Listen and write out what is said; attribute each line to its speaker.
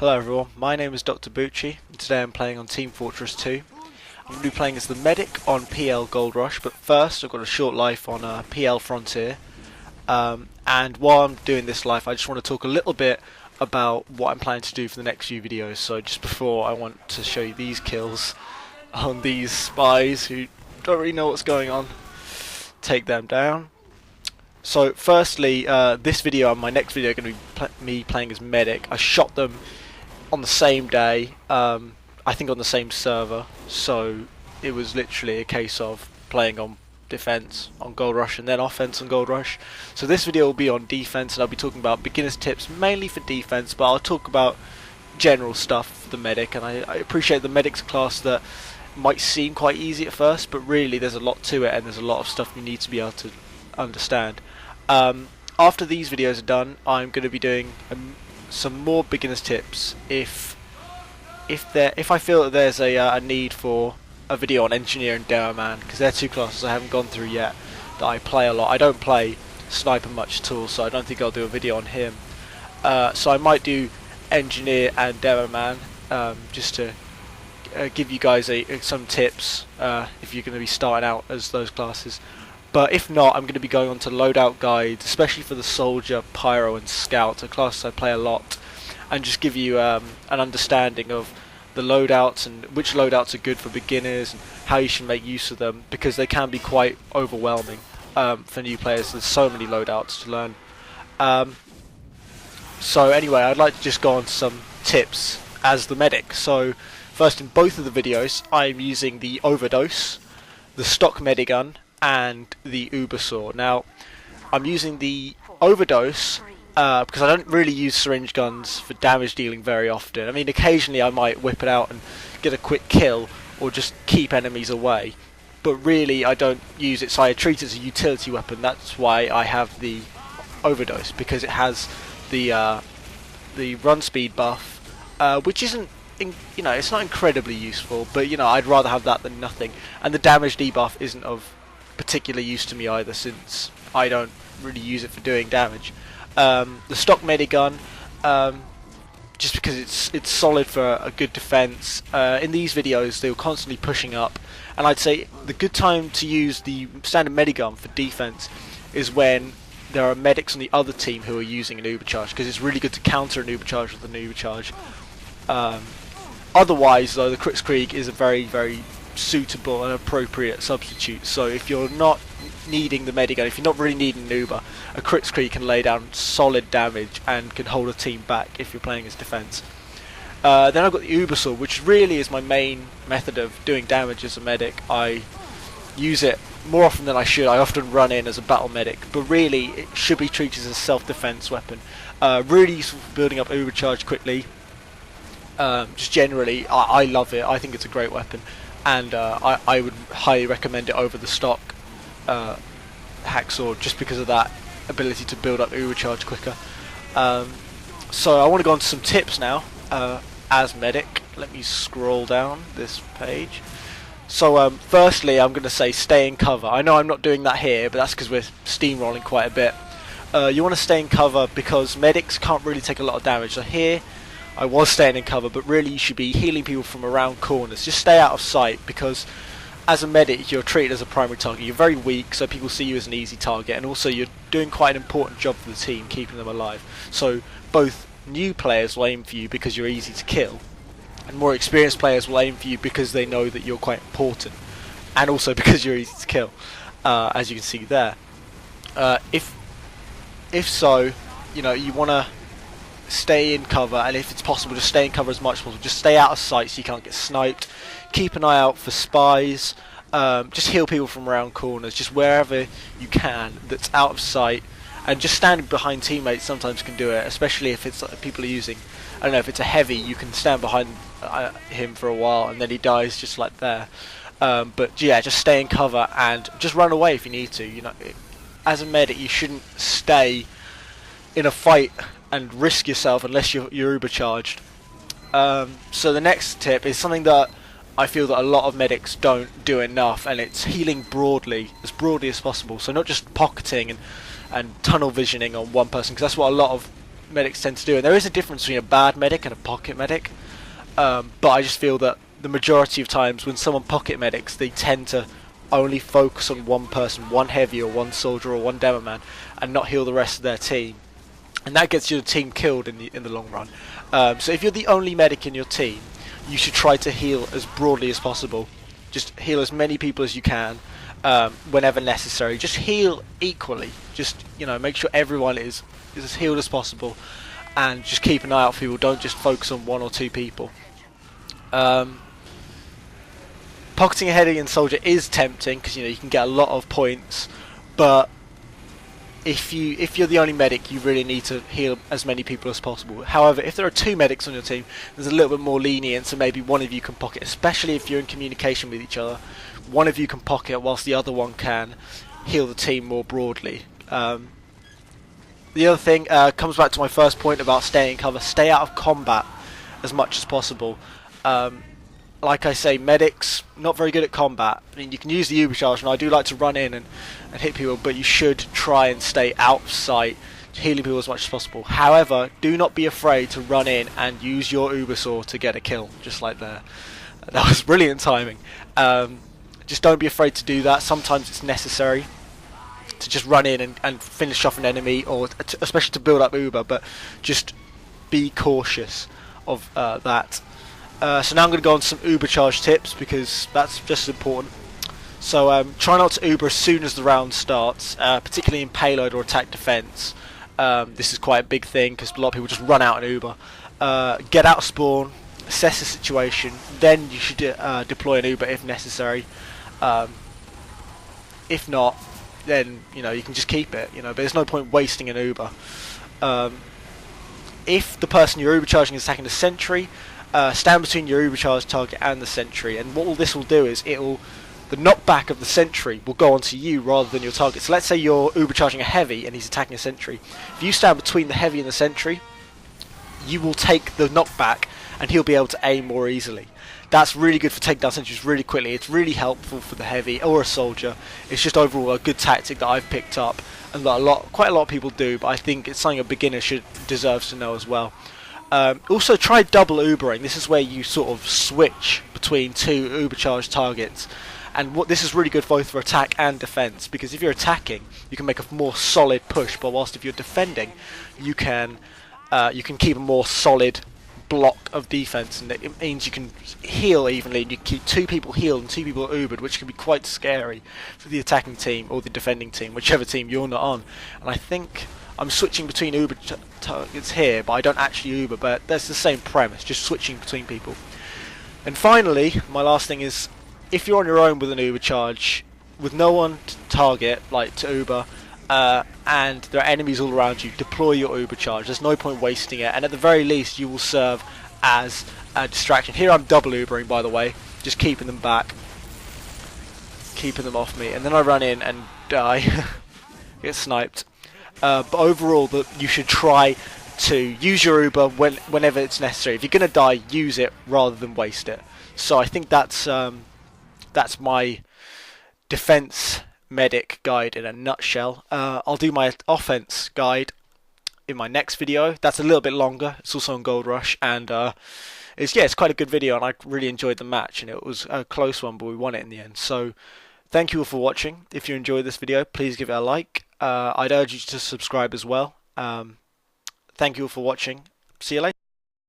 Speaker 1: Hello everyone, my name is Dr. Bucci, and today I'm playing on Team Fortress 2. I'm going to be playing as the medic on PL Gold Rush, but first I've got a short life on PL Frontier. And while I'm doing this life, I just want to talk a little bit about what I'm planning to do for the next few videos. So just before, I want to show you these kills on these spies who don't really know what's going on. Take them down. So firstly, this video and my next video are going to be me playing as medic. I shot them on the same day, I think on the same server, so it was literally a case of playing on defense on Gold Rush and then offense on Gold Rush. So this video will be on defense, and I'll be talking about beginners tips mainly for defense, but I'll talk about general stuff for the medic. And I appreciate the medic's class that might seem quite easy at first, but really there's a lot to it and there's a lot of stuff you need to be able to understand. After these videos are done, I'm going to be doing some more beginners tips if I feel that there's a need for a video on engineer and demo man, because they're two classes I haven't gone through yet that I play a lot. I don't play sniper much at all, so I don't think I'll do a video on him. So I might do engineer and demo man, just to give you guys some tips if you're going to be starting out as those classes. But if not, I'm going to be going on to loadout guides, especially for the soldier, pyro and scout, a class I play a lot, and just give you an understanding of the loadouts and which loadouts are good for beginners and how you should make use of them, because they can be quite overwhelming for new players. There's so many loadouts to learn. So anyway, I'd like to just go on to some tips as the medic. So first, in both of the videos, I'm using the Overdose, the stock medigun, and the Uber Saw. Now, I'm using the Overdose because I don't really use syringe guns for damage dealing very often. I mean, occasionally I might whip it out and get a quick kill or just keep enemies away, but really I don't use it, so I treat it as a utility weapon. That's why I have the Overdose, because it has the run speed buff, which isn't, it's not incredibly useful, but I'd rather have that than nothing. And the damage debuff isn't of particular use to me either, since I don't really use it for doing damage. The stock medigun, just because it's solid for a good defense. In these videos they were constantly pushing up, and I'd say the good time to use the standard medigun for defense is when there are medics on the other team who are using an uber charge, because it's really good to counter an uber charge with an uber charge. Otherwise though, the Kritzkrieg is a very, very suitable and appropriate substitute. So if you're not needing the medigun, if you're not really needing an Uber, a Kritzkrieg can lay down solid damage and can hold a team back if you're playing as defense. Then I've got the Uber Saw, which really is my main method of doing damage as a medic. I use it more often than I should. I often run in as a battle medic, but really it should be treated as a self-defense weapon. Really useful for building up Uber charge quickly. Just generally, I love it. I think it's a great weapon. And I would highly recommend it over the stock hacksaw, just because of that ability to build up Uber charge quicker. So I want to go on to some tips now as medic. Let me scroll down this page. So firstly, I'm going to say stay in cover. I know I'm not doing that here, but that's because we're steamrolling quite a bit. You want to stay in cover because medics can't really take a lot of damage. So here I was staying in cover, but really you should be healing people from around corners. Just stay out of sight, because as a medic you're treated as a primary target. You're very weak, so people see you as an easy target, and also you're doing quite an important job for the team, keeping them alive. So both new players will aim for you because you're easy to kill, and more experienced players will aim for you because they know that you're quite important, and also because you're easy to kill, as you can see there. If so, you want to stay in cover, and if it's possible, just stay in cover as much as possible. Just stay out of sight so you can't get sniped. Keep an eye out for spies. Just heal people from around corners, just wherever you can that's out of sight. And just standing behind teammates sometimes can do it, especially if it's people are using, I don't know, if it's a heavy, you can stand behind him for a while and then he dies just like there. But yeah, just stay in cover and just run away if you need to. As a medic you shouldn't stay in a fight and risk yourself unless you're uber charged. So the next tip is something that I feel that a lot of medics don't do enough, and it's healing broadly as possible. So not just pocketing and tunnel visioning on one person, because that's what a lot of medics tend to do. And there is a difference between a bad medic and a pocket medic, but I just feel that the majority of times when someone pocket medics, they tend to only focus on one person, one heavy or one soldier or one demo man, and not heal the rest of their team, and that gets your team killed in the long run. So if you're the only medic in your team, you should try to heal as broadly as possible. Just heal as many people as you can, whenever necessary. Just heal equally. Just, you know, make sure everyone is as healed as possible, and just keep an eye out for people. Don't just focus on one or two people. Pocketing a heavy and soldier is tempting because, you know, you can get a lot of points, but if you're the only medic, you really need to heal as many people as possible. However, if there are two medics on your team, there's a little bit more lenient, so maybe one of you can pocket, especially if you're in communication with each other. One of you can pocket whilst the other one can heal the team more broadly. The other thing comes back to my first point about staying in cover. Stay out of combat as much as possible. Like I say, medics, not very good at combat. I mean, you can use the Uber charge, and I do like to run in and hit people, but you should try and stay out of sight, healing people as much as possible. However, do not be afraid to run in and use your Uber saw to get a kill, just like there. That was brilliant timing. Just don't be afraid to do that. Sometimes it's necessary to just run in and finish off an enemy, or especially to build up Uber, but just be cautious of that. So now I'm going to go on some Uber charge tips, because that's just as important. So try not to Uber as soon as the round starts, particularly in payload or attack defense. This is quite a big thing because a lot of people just run out and Uber. Get out of spawn, assess the situation, then you should deploy an Uber if necessary. If not, then, you know, you can just keep it. You know, but there's no point wasting an Uber. If the person you're Uber charging is attacking the sentry, stand between your Uber charge target and the sentry, and what this will do is the knockback of the sentry will go onto you rather than your target. So let's say you're Uber charging a heavy and he's attacking a sentry. If you stand between the heavy and the sentry, you will take the knockback and he'll be able to aim more easily. That's really good for taking down sentries really quickly. It's really helpful for the heavy or a soldier. It's just overall a good tactic that I've picked up, and that quite a lot of people do, but I think it's something a beginner deserves to know as well. Also try double Ubering. This is where you sort of switch between two Uber charge targets, and this is really good both for attack and defense, because if you're attacking you can make a more solid push, but whilst if you're defending you can keep a more solid block of defense, and it means you can heal evenly, and you can keep two people healed and two people Ubered, which can be quite scary for the attacking team or the defending team, whichever team you're not on. And I think I'm switching between Uber targets here, but I don't actually Uber, but that's the same premise, just switching between people. And finally, my last thing is, if you're on your own with an Uber charge, with no one to target, like to Uber, and there are enemies all around you, deploy your Uber charge. There's no point wasting it, and at the very least you will serve as a distraction. Here I'm double Ubering, by the way, just keeping them back, keeping them off me, and then I run in and die, get sniped. But overall, you should try to use your Uber whenever it's necessary. If you're going to die, use it rather than waste it. So I think that's my defense medic guide in a nutshell. I'll do my offense guide in my next video. That's a little bit longer. It's also on Gold Rush, and it's quite a good video, and I really enjoyed the match, and it was a close one, but we won it in the end. So thank you all for watching. If you enjoyed this video, please give it a like. I'd urge you to subscribe as well. Thank you all for watching. See you later.